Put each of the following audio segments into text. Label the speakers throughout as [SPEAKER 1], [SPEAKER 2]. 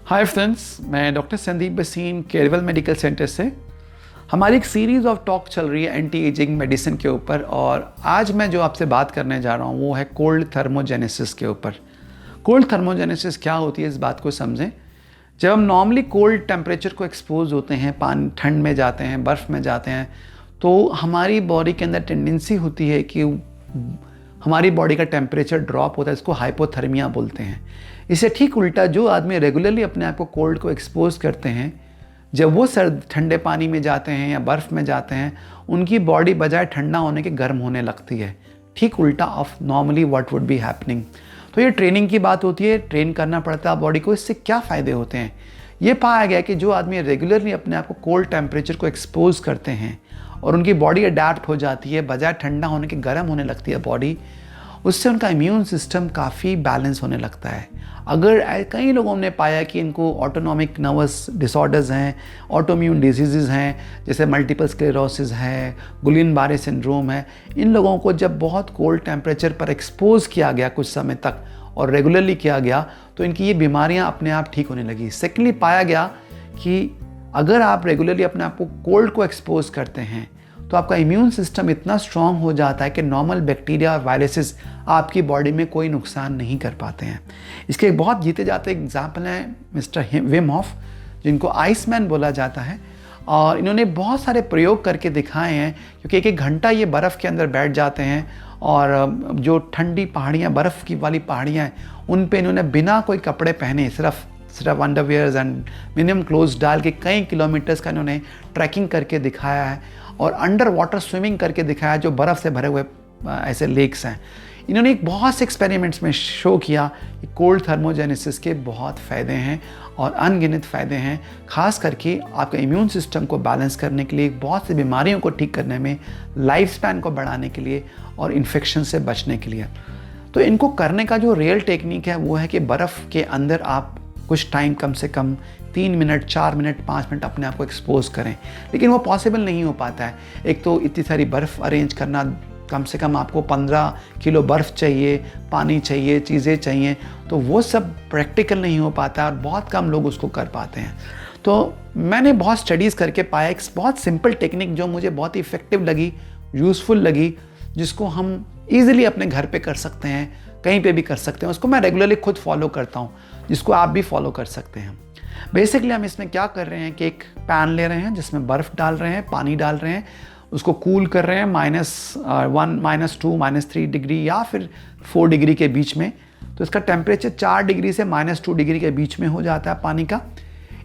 [SPEAKER 1] Hi friends, मैं doctor Sandeep बसीन केरवल medical centre से। हमारी एक सीरीज़ ऑफ टॉक चल रही है एंटी एजिंग मेडिसिन के ऊपर, और आज मैं जो आपसे बात करने जा रहा हूँ वो है कोल्ड थर्मोजेनेसिस के ऊपर। कोल्ड थर्मोजेनेसिस क्या होती है, इस बात को समझें। जब हम नॉर्मली कोल्ड टेम्परेचर को एक्सपोज होते हैं, पानी ठंड में जाते हैं, बर्फ़ में जाते हैं, तो हमारी बॉडी के अंदर टेंडेंसी होती है कि हमारी बॉडी का टेम्परेचर ड्रॉप होता है। इसको हाइपोथर्मिया बोलते हैं। इससे ठीक उल्टा जो आदमी रेगुलरली अपने आप को कोल्ड को एक्सपोज करते हैं, जब वो सर्द ठंडे पानी में जाते हैं या बर्फ़ में जाते हैं, उनकी बॉडी बजाय ठंडा होने के गर्म होने लगती है। ठीक उल्टा of normally what would be happening. तो ये ट्रेनिंग की बात होती है, ट्रेन करना पड़ता है बॉडी को। इससे क्या फ़ायदे होते हैं, ये पाया गया कि जो आदमी रेगुलरली अपने आप को कोल्ड टेम्परेचर को एक्सपोज करते हैं और उनकी बॉडी अडेप्ट हो जाती है, बजाय ठंडा होने के गर्म होने लगती है बॉडी, उससे उनका इम्यून सिस्टम काफ़ी बैलेंस होने लगता है। अगर कई लोगों ने पाया कि इनको ऑटोनॉमिक नर्वस डिसऑर्डर्स हैं, ऑटोइम्यून डिजीज़ हैं, जैसे मल्टीपल स्क्लेरोसिस है, गुलियन बारे सिंड्रोम है, इन लोगों को जब बहुत कोल्ड टेम्परेचर पर एक्सपोज किया गया कुछ समय तक और रेगुलरली किया गया, तो इनकी ये बीमारियां अपने आप ठीक होने लगी। सेकेंडली पाया गया कि अगर आप रेगुलरली अपने आप को कोल्ड को एक्सपोज करते हैं तो आपका इम्यून सिस्टम इतना स्ट्रांग हो जाता है कि नॉर्मल बैक्टीरिया और वायरसेस आपकी बॉडी में कोई नुकसान नहीं कर पाते हैं। इसके एक बहुत जीते जाते एग्जाम्पल हैं मिस्टर विम हॉफ, जिनको आइसमैन बोला जाता है। और इन्होंने बहुत सारे प्रयोग करके दिखाए हैं, क्योंकि एक एक घंटा ये बर्फ़ के अंदर बैठ जाते हैं और जो ठंडी पहाड़ियाँ, बर्फ़ की वाली पहाड़ियाँ हैं, उन पे इन्होंने बिना कोई कपड़े पहने सिर्फ अंडरवियर्स एंड मिनिमम क्लोथ्स डाल के कई किलोमीटर्स का इन्होंने ट्रैकिंग करके दिखाया है और अंडर वाटर स्विमिंग करके दिखाया, जो बर्फ़ से भरे हुए ऐसे लेक्स हैं। इन्होंने एक बहुत से एक्सपेरिमेंट्स में शो किया कि कोल्ड थर्मोजेनेसिस के बहुत फ़ायदे हैं और अनगिनत फ़ायदे हैं, ख़ास करके आपके इम्यून सिस्टम को बैलेंस करने के लिए, बहुत सी बीमारियों को ठीक करने में, लाइफ स्पैन को बढ़ाने के लिए और इन्फेक्शन से बचने के लिए। तो इनको करने का जो रियल टेक्निक है वो है कि बर्फ़ के अंदर आप कुछ टाइम, कम से कम 3 मिनट, 4 मिनट, 5 मिनट अपने आप को एक्सपोज करें। लेकिन वो पॉसिबल नहीं हो पाता है। एक तो इतनी सारी बर्फ़ अरेंज करना, कम से कम आपको 15 किलो बर्फ़ चाहिए, पानी चाहिए, चीज़ें चाहिए, तो वो सब प्रैक्टिकल नहीं हो पाता और बहुत कम लोग उसको कर पाते हैं। तो मैंने बहुत स्टडीज़ करके पाया एक बहुत सिंपल टेक्निक जो मुझे बहुत ही इफ़ेक्टिव लगी, यूज़फुल लगी, जिसको हम ईज़िली अपने घर पे कर सकते हैं, कहीं पे भी कर सकते हैं। उसको मैं रेगुलरली खुद फॉलो करता हूँ, जिसको आप भी फॉलो कर सकते हैं। बेसिकली हम इसमें क्या कर रहे हैं कि एक पैन ले रहे हैं जिसमें बर्फ़ डाल रहे हैं, पानी डाल रहे हैं, उसको कूल कर रहे हैं -1, -2, -3 डिग्री या फिर 4 डिग्री के बीच में। तो इसका टेम्परेचर 4 डिग्री से -2 डिग्री के बीच में हो जाता है पानी का।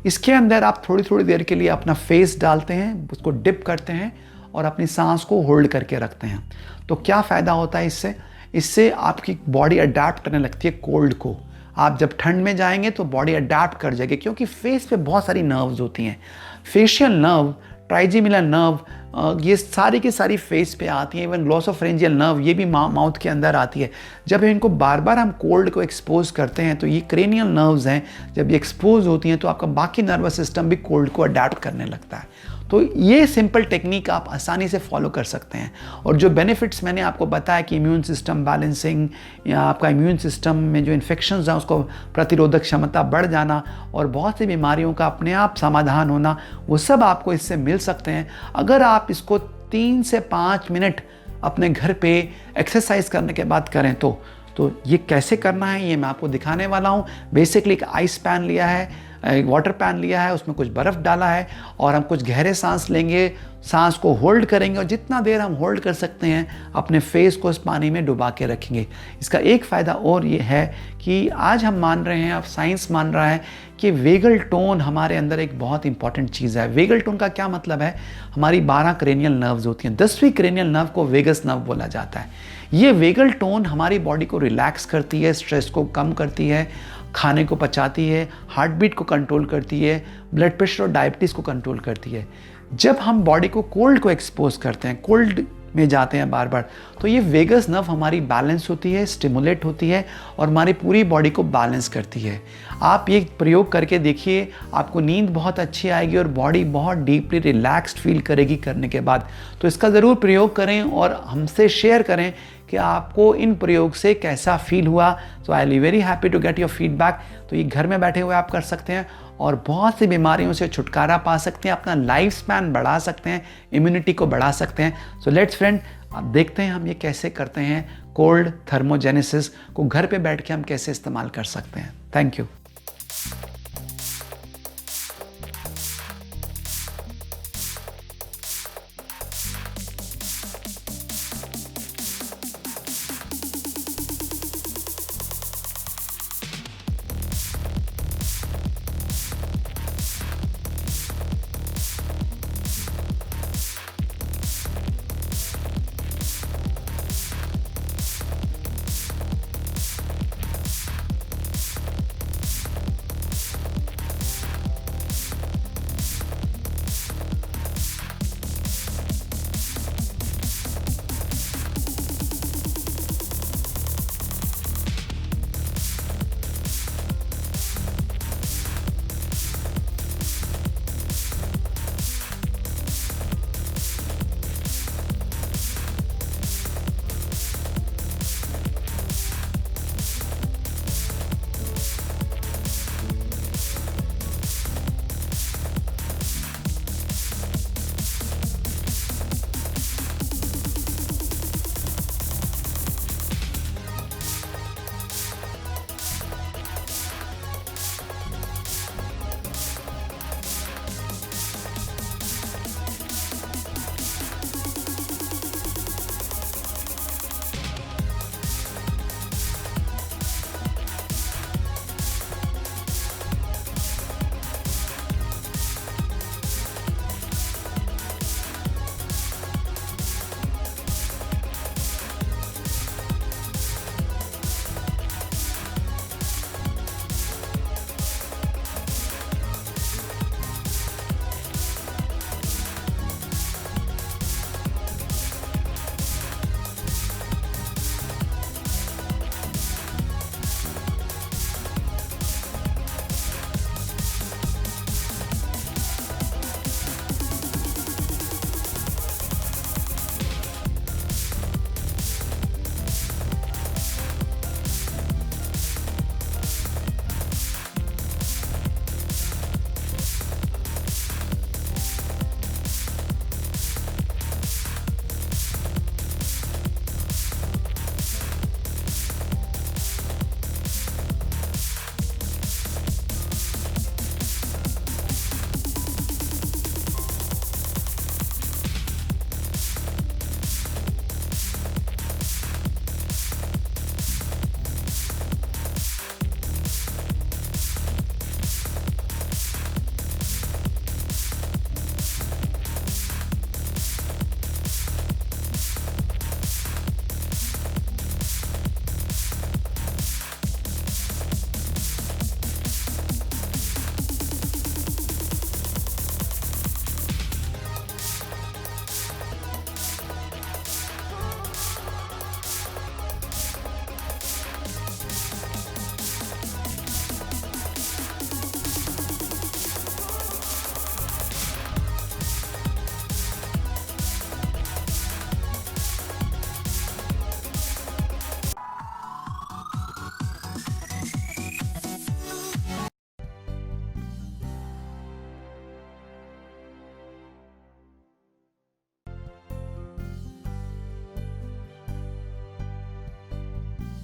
[SPEAKER 1] इसके अंदर आप थोड़ी थोड़ी देर के लिए अपना फेस डालते हैं, उसको डिप करते हैं और अपनी सांस को होल्ड करके रखते हैं। तो क्या फ़ायदा होता है इससे आपकी बॉडी अडेप्ट करने लगती है कोल्ड को। आप जब ठंड में जाएंगे तो बॉडी अडेप्ट कर जाएगी, क्योंकि फेस पे बहुत सारी नर्व्स होती हैं। फेशियल नर्व, ट्राइजेमिनल नर्व, ये सारी की सारी फेस पे आती हैं। इवन ग्लॉसोफरेंजियल नर्व, ये भी माउथ के अंदर आती है। जब इनको बार बार हम कोल्ड को एक्सपोज करते हैं तो ये क्रेनियल नर्व्स हैं, जब ये एक्सपोज होती हैं तो आपका बाकी नर्वस सिस्टम भी कोल्ड को अडेप्ट करने लगता है। तो ये सिंपल टेक्निक आप आसानी से फॉलो कर सकते हैं। और जो बेनिफिट्स मैंने आपको बताया कि इम्यून सिस्टम बैलेंसिंग, या आपका इम्यून सिस्टम में जो इन्फेक्शंस हैं उसको प्रतिरोधक क्षमता बढ़ जाना और बहुत सी बीमारियों का अपने आप समाधान होना, वो सब आपको इससे मिल सकते हैं अगर आप इसको 3 से 5 मिनट अपने घर पे एक्सरसाइज करने के बाद करें। तो ये कैसे करना है ये मैं आपको दिखाने वाला हूँ। बेसिकली एक आइस पैन लिया है, एक वाटर पैन लिया है, उसमें कुछ बर्फ़ डाला है और हम कुछ गहरे सांस लेंगे, सांस को होल्ड करेंगे और जितना देर हम होल्ड कर सकते हैं अपने फेस को इस पानी में डुबा के रखेंगे। इसका एक फ़ायदा और ये है कि आज हम मान रहे हैं, अब साइंस मान रहा है कि वेगल टोन हमारे अंदर एक बहुत इंपॉर्टेंट चीज़ है। वेगल टोन का क्या मतलब है, हमारी 12 क्रेनियल नर्व्स होती हैं, 10वीं क्रेनियल नर्व को वेगस नर्व बोला जाता है। ये वेगल टोन हमारी बॉडी को रिलैक्स करती है, स्ट्रेस को कम करती है, खाने को पचाती है, हार्ट बीट को कंट्रोल करती है, ब्लड प्रेशर और डायबिटीज़ को कंट्रोल करती है। जब हम बॉडी को कोल्ड को एक्सपोज करते हैं, कोल्ड में जाते हैं बार बार, तो ये वेगस नर्व हमारी बैलेंस होती है, स्टिमुलेट होती है और हमारी पूरी बॉडी को बैलेंस करती है। आप ये प्रयोग करके देखिए, आपको नींद बहुत अच्छी आएगी और बॉडी बहुत डीपली रिलैक्स्ड फील करेगी करने के बाद। तो इसका ज़रूर प्रयोग करें और हमसे शेयर करें कि आपको इन प्रयोग से कैसा फील हुआ। So I will very happy to get your feedback. तो ये घर में बैठे हुए आप कर सकते हैं और बहुत सी बीमारियों से छुटकारा पा सकते हैं, अपना लाइफ स्पैन बढ़ा सकते हैं, इम्यूनिटी को बढ़ा सकते हैं। सो लेट्स फ्रेंड, अब देखते हैं हम ये कैसे करते हैं, कोल्ड थर्मोजेनेसिस को घर पे बैठ के हम कैसे इस्तेमाल कर सकते हैं। Thank you.